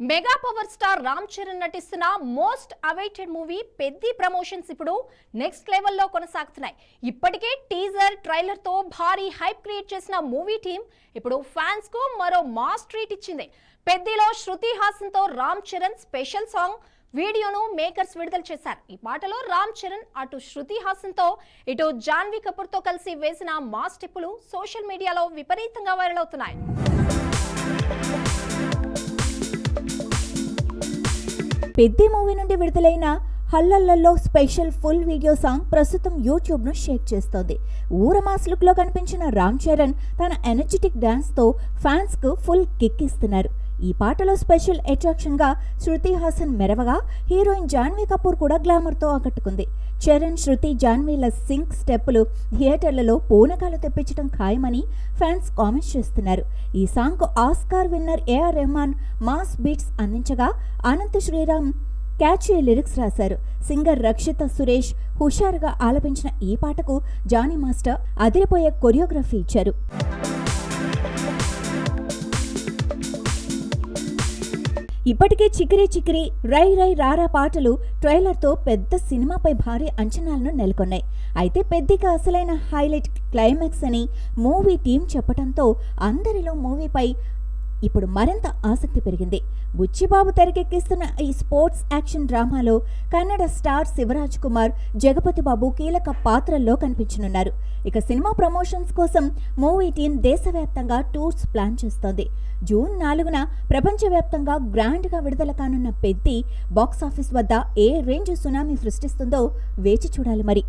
Mega power star Ram Charan నటిస్తున్న most awaited movie Peddi promotions ఇప్పుడు next లెవెల్లో కొనసాగుతున్నాయి. ఇప్పటికే టీజర్ ట్రైలర్ తో భారీ హైప్ క్రియేట్ చేసిన మూవీ టీం ఇప్పుడు ఫ్యాన్స్ కు మరో మాస్ ట్రీట్ ఇచ్చింది. పెద్దిలో శృతి హాసన్ తో రామ్ చరణ్ స్పెషల్ సాంగ్ వీడియోను మేకర్స్ విడుదల చేశారు. ఈ పాటలో రామ్ చరణ్ అటు శృతి హాసన్ తో ఇటు జాన్వీ కపూర్ తో కలిసి వేసిన మాస్ స్టెప్పులు సోషల్ మీడియాలో విపరీతంగా వైరల్ అవుతున్నాయి. పెద్ది మూవీ నుండి విడుదలైన హల్లల్లో స్పెషల్ ఫుల్ వీడియో సాంగ్ ప్రస్తుతం యూట్యూబ్ ను షేక్ చేస్తోంది. ఊరమాస్ లుక్ లో కనిపించిన రామ్ చరణ్ తన ఎనర్జెటిక్ డాన్స్ తో ఫ్యాన్స్ కు ఫుల్ కిక్ ఇస్తున్నారు. ఈ పాటలో స్పెషల్ అట్రాక్షన్ గా శృతి హాసన్ మెరవగా హీరోయిన్ జాన్వీ కపూర్ కూడా గ్లామర్ తో ఆకట్టుకుంది. చరణ్, శృతి, జాన్వీల సింక్ స్టెప్పులు థియేటర్లలో పూనకాలు తెప్పించడం ఖాయమని ఫ్యాన్స్ కామెంట్స్ చేస్తున్నారు. ఈ సాంగ్ కు Oscar winner AR Rahman mass beats అందించగా అనంత్ శ్రీరామ్ క్యాచీ లిరిక్స్ రాశారు. సింగర్ రక్షిత సురేష్ హుషారుగా ఆలపించిన ఈ పాటకు జానీ మాస్టర్ అదిరిపోయే కొరియోగ్రఫీ ఇచ్చారు. ఇప్పటికే చికిరి చికిరి, రై రై రారా పాటలు ట్రైలర్తో పెద్ద సినిమాపై భారీ అంచనాలను నెలకొన్నాయి. అయితే పెద్దికి అసలైన హైలైట్ క్లైమాక్స్ అని మూవీ టీం చెప్పడంతో అందరిలో మూవీపై ఇప్పుడు మరింత ఆసక్తి పెరిగింది. బుచ్చిబాబు తెరకెక్కిస్తున్న ఈ స్పోర్ట్స్ యాక్షన్ డ్రామాలో కన్నడ స్టార్ శివరాజ్ కుమార్, జగపతి బాబు కీలక పాత్రల్లో కనిపించనున్నారు. ఇక సినిమా ప్రమోషన్స్ కోసం మూవీ టీం దేశవ్యాప్తంగా టూర్స్ ప్లాన్ చేస్తోంది. జూన్ 4న ప్రపంచవ్యాప్తంగా గ్రాండ్ గా విడుదల కానున్న పెద్ది బాక్సాఫీస్ వద్ద ఏ రేంజ్ సునామీ సృష్టిస్తుందో వేచి చూడాలి మరి.